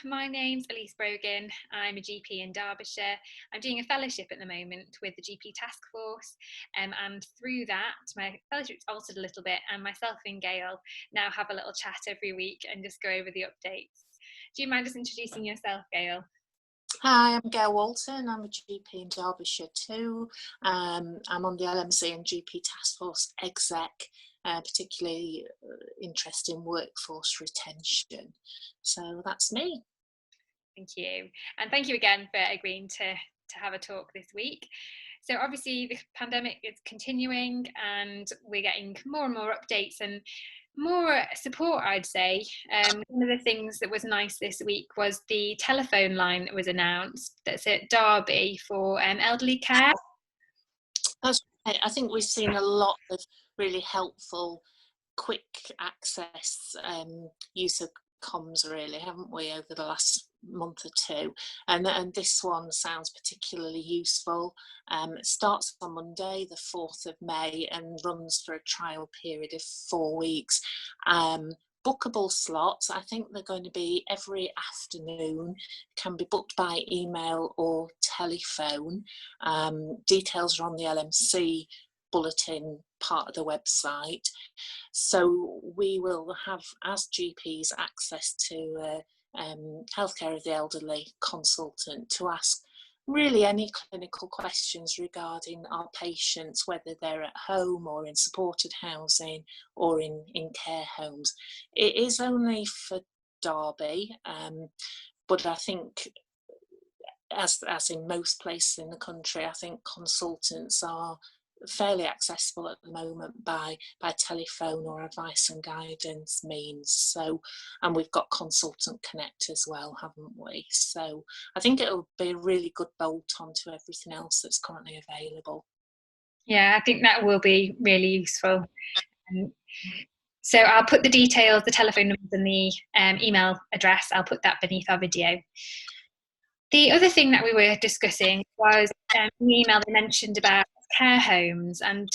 my name's Elise Brogan. I'm a GP in Derbyshire. I'm doing a fellowship at the moment with the GP Task Force, and through that, my fellowship's altered a little bit, and myself and Gail now have a little chat every week and just go over the updates. Do you mind just introducing yourself, Gail? Hi, I'm Gail Walton. I'm a GP in Derbyshire too. I'm on the LMC and GP Task Force exec, particularly interested in workforce retention. So that's me. Thank you. And thank you again for agreeing to have a talk this week. So obviously the pandemic is continuing and we're getting more and more updates and more support, I'd say. One of the things that was nice this week was the telephone line that was announced that's at Darby for elderly care. That's right. I think we've seen a lot of really helpful, quick access use of comms, really, haven't we, over the last month or two? And this one sounds particularly useful. It starts on Monday, the 4th of May, and runs for a trial period of 4 weeks. Bookable slots, I think they're going to be every afternoon, can be booked by email or telephone. Details are on the LMC bulletin part of the website. So we will have, as GPs, access to healthcare of the elderly consultant to ask really any clinical questions regarding our patients, whether they're at home or in supported housing or in care homes. It is only for Derby, but I think as in most places in the country, I think consultants are fairly accessible at the moment by telephone or advice and guidance means. So, and we've got Consultant Connect as well, haven't we? So I think it'll be a really good bolt on to everything else that's currently available. Yeah, I think that will be really useful. So I'll put the details, the telephone numbers and the email address, I'll put that beneath our video. The other thing that we were discussing was the email they mentioned about care homes and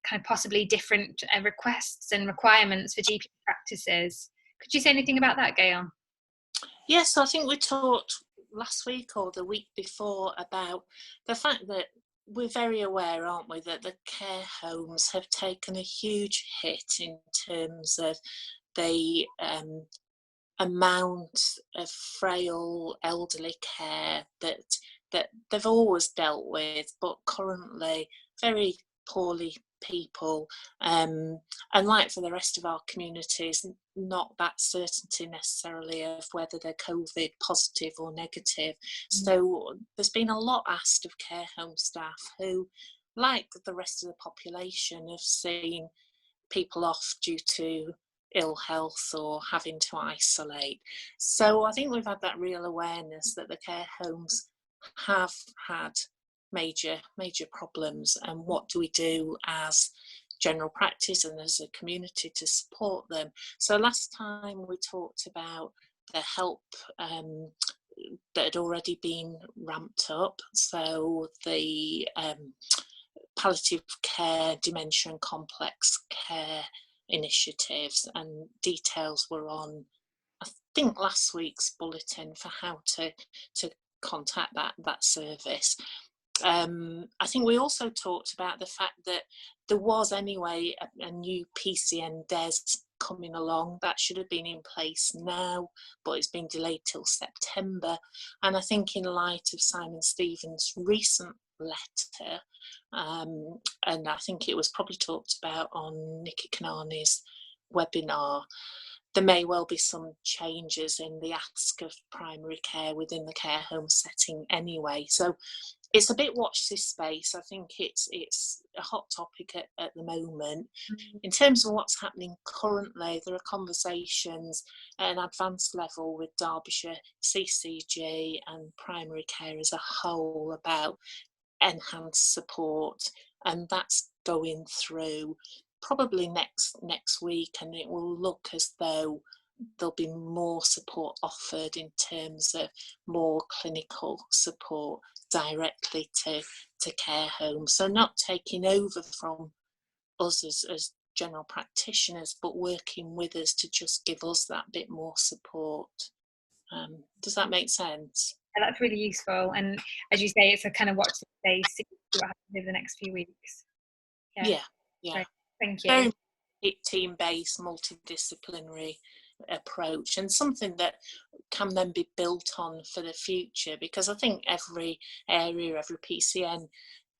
kind of possibly different requests and requirements for GP practices. Could you say anything about that, Gail? Yes, so I think we talked last week or the week before about the fact that we're very aware, aren't we, that the care homes have taken a huge hit in terms of the amount of frail elderly care that they've always dealt with, but currently very poorly people, and like for the rest of our communities, not that certainty necessarily of whether they're COVID positive or negative. So there's been a lot asked of care home staff who, like the rest of the population, have seen people off due to ill health or having to isolate. So I think we've had that real awareness that the care homes have had major problems, and what do we do as general practice and as a community to support them. So last time we talked about the help that had already been ramped up, so the palliative care, dementia and complex care initiatives, and details were on, I think, last week's bulletin for how to contact that service. I think we also talked about the fact that there was anyway a new PCN DES coming along that should have been in place now, but it's been delayed till September. And I think in light of Simon Stevens' recent letter, and I think it was probably talked about on Nikki Kanani's webinar, there may well be some changes in the ask of primary care within the care home setting anyway. So it's a bit watch this space. I think it's a hot topic at the moment. In terms of what's happening currently, there are conversations at an advanced level with Derbyshire CCG and primary care as a whole about enhanced support, and that's going through probably next week, and it will look as though there'll be more support offered in terms of more clinical support directly to care homes. So not taking over from us as general practitioners, but working with us to just give us that bit more support. Does that make sense? Yeah, that's really useful. And as you say, it's a kind of watch this space, see what happens over the next few weeks. Yeah, Yeah. great. Thank you. Very team-based, multidisciplinary approach, and something that can then be built on for the future, because I think every area, every PCN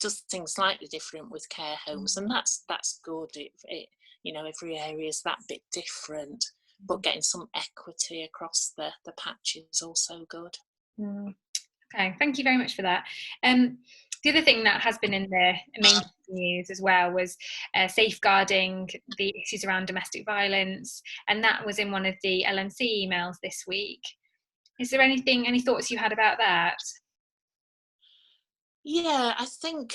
does things slightly different with care homes, and that's good. Every area is that bit different, but getting some equity across the patch is also good. Okay, thank you very much for that. The other thing that has been in the main news as well was safeguarding the issues around domestic violence, and that was in one of the LNC emails this week. Is there any thoughts you had about that? Yeah, I think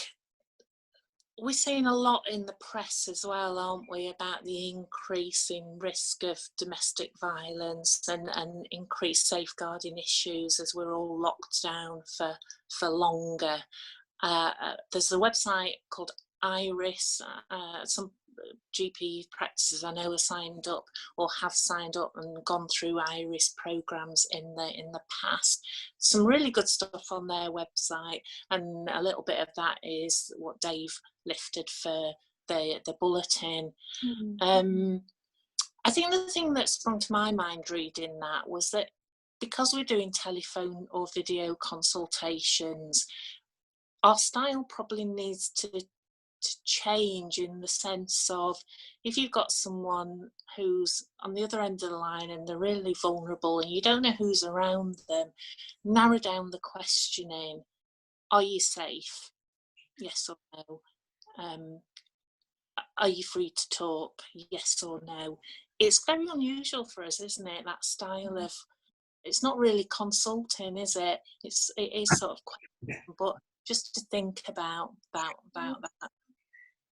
we're seeing a lot in the press as well, aren't we, about the increasing risk of domestic violence and increased safeguarding issues as we're all locked down for longer. There's a website called Iris. Some GP practices I know are signed up or have signed up and gone through Iris programs in the past. Some really good stuff on their website, and a little bit of that is what Dave lifted for the bulletin. I think the thing that sprung to my mind reading that was that because we're doing telephone or video consultations, our style probably needs to change, in the sense of, if you've got someone who's on the other end of the line and they're really vulnerable and you don't know who's around them, narrow down the questioning. Are you safe? Yes or no. Are you free to talk? Yes or no. It's very unusual for us, isn't it, that style of, it's not really consulting, is it? It is sort of question, but just to think about that.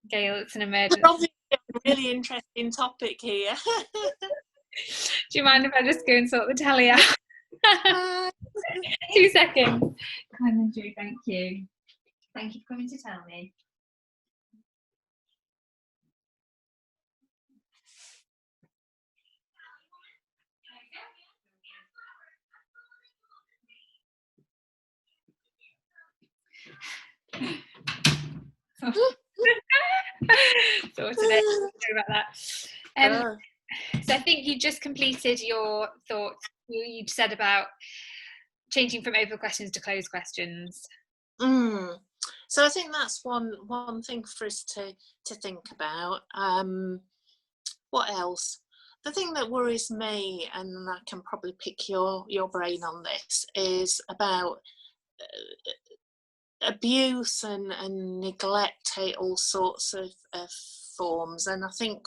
Gail, it's an emergency. Probably a really interesting topic here. Do you mind if I just go and sort the telly out? 2 seconds. Thank you. Thank you for coming to tell me. Sorted it. Sorry about that. So I think you just completed your thoughts. You said about changing from open questions to closed questions. So I think that's one thing for us to think about. What else? The thing that worries me, and I can probably pick your brain on this, is about abuse and neglect, take all sorts of forms. And I think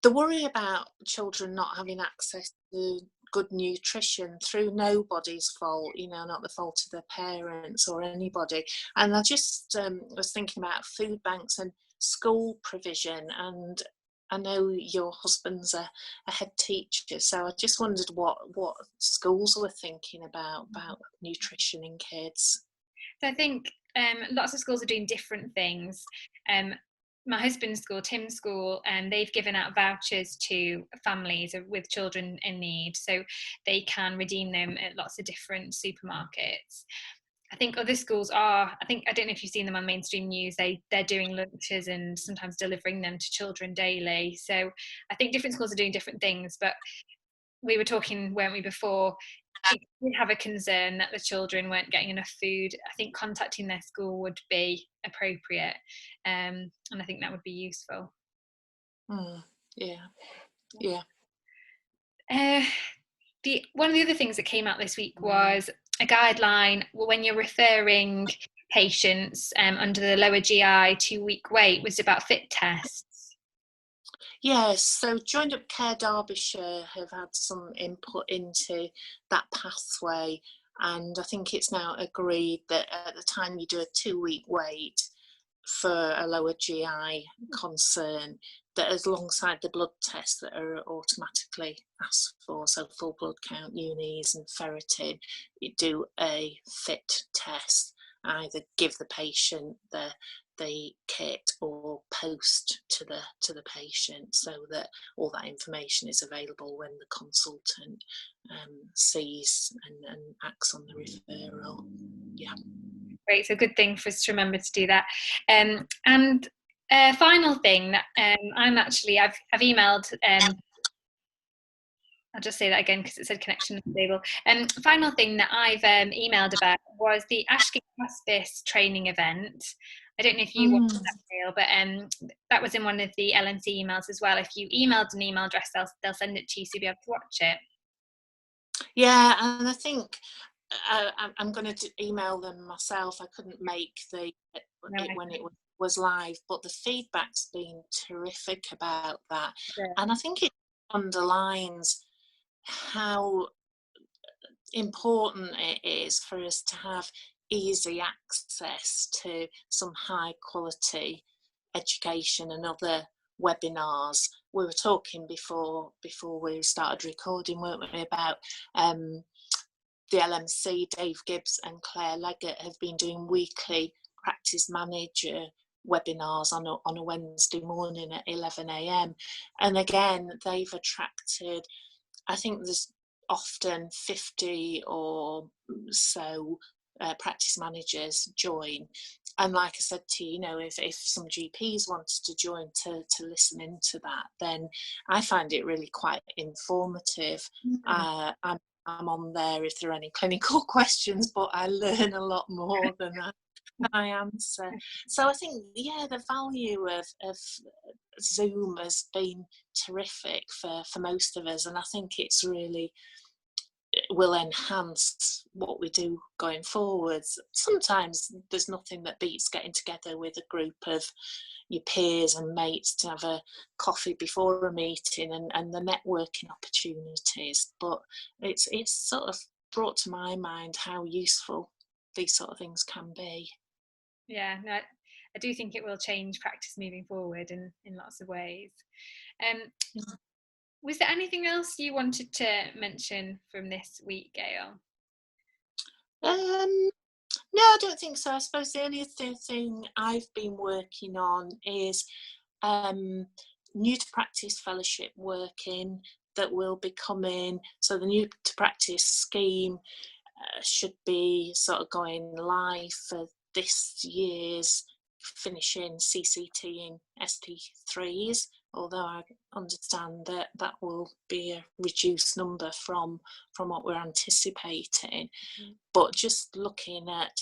the worry about children not having access to good nutrition through nobody's fault, not the fault of their parents or anybody. And I just was thinking about food banks and school provision, and I know your husband's a head teacher, so I just wondered what schools were thinking about nutrition in kids. So I think lots of schools are doing different things. My husband's school, Tim's school, they've given out vouchers to families with children in need, so they can redeem them at lots of different supermarkets. I think other schools I don't know if you've seen them on mainstream news, they're doing lunches and sometimes delivering them to children daily. So I think different schools are doing different things, but we were talking, weren't we, before, if you have a concern that the children weren't getting enough food, I think contacting their school would be appropriate, and I think that would be useful. Yeah. One of the other things that came out this week was a guideline when you're referring patients under the lower GI 2-week wait was about fit tests. Yes, so Joined Up Care Derbyshire have had some input into that pathway, and I think it's now agreed that at the time you do a 2-week wait for a lower GI concern, that alongside the blood tests that are automatically asked for, so full blood count, unis and ferritin, you do a fit test, either give the patient the the kit or post to the patient, so that all that information is available when the consultant sees and acts on the referral. Yeah. Great, so good thing for us to remember to do that. And final thing that I've emailed. I'll just say that again because it said connection unstable. Final thing that I've emailed about was the Ashking Hospice training event. I don't know if you watched that, Gail, but that was in one of the LNC emails as well. If you emailed an email address, they'll send it to you so you'll be able to watch it. Yeah, and I think I'm going to email them myself. I couldn't make it when it was live, but the feedback's been terrific about that. Yeah. And I think it underlines how important it is for us to have easy access to some high quality education and other webinars. We were talking before we started recording, weren't we, about the LMC. Dave Gibbs and Claire Leggett have been doing weekly practice manager webinars on a Wednesday morning at 11 a.m. and again they've attracted, I think there's often 50 or so practice managers join. And like I said to you, if some GPs wanted to join to listen into that, then I find it really quite informative. I'm on there if there are any clinical questions, but I learn a lot more than I answer. So I think, the value of Zoom has been terrific for most of us, and I think it's really will enhance what we do going forwards. Sometimes there's nothing that beats getting together with a group of your peers and mates to have a coffee before a meeting and the networking opportunities, but it's sort of brought to my mind how useful these sort of things can be. Yeah, no, I do think it will change practice moving forward in lots of ways. Was there anything else you wanted to mention from this week, Gail? No, I don't think so. I suppose the only thing I've been working on is new to practice fellowship working that will be coming. So the new to practice scheme should be sort of going live for this year's finishing CCT in ST3s, although I understand that will be a reduced number from what we're anticipating. But just looking at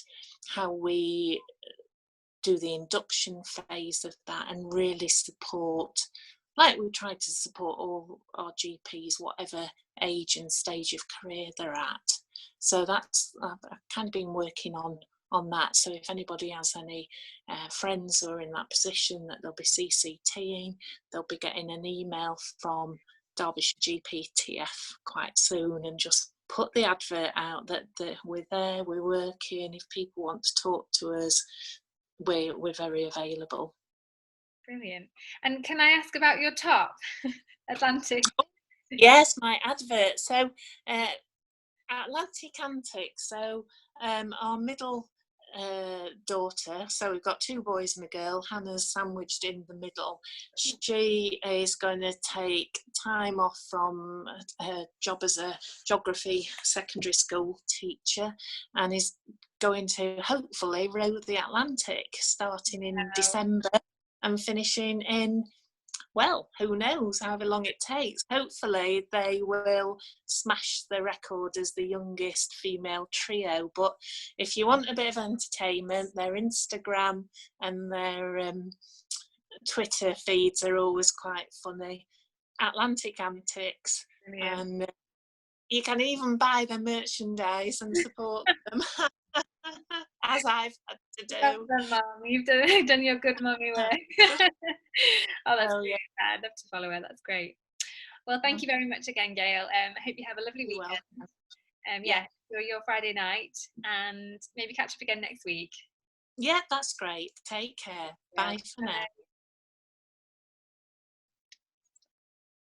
how we do the induction phase of that and really support, like we try to support all our GPs, whatever age and stage of career they're at. So that's, I've kind of been working on that. So if anybody has any friends who are in that position that they'll be CCTing, they'll be getting an email from Derbyshire GPTF quite soon, and just put the advert out that we're there, we're working. If people want to talk to us, we're very available. Brilliant. And can I ask about your top, Atlantic? Yes, my advert. So Atlantic Antics. So our middle daughter, so we've got two boys and a girl, Hannah's sandwiched in the middle. She is going to take time off from her job as a geography secondary school teacher and is going to hopefully row the Atlantic starting in December and finishing in, well, who knows, however long it takes. Hopefully they will smash the record as the youngest female trio. But if you want a bit of entertainment, their Instagram and their Twitter feeds are always quite funny. Atlantic Antics. Brilliant. And you can even buy their merchandise and support them. As I've had to do. Well done, Mum. You've done your good mummy way. Oh, that's great. Yeah. I'd love to follow her. That's great. Well, thank you very much again, Gail. I hope you have a lovely weekend. Enjoy your Friday night and maybe catch up again next week. Yeah, that's great. Take care. Bye for now.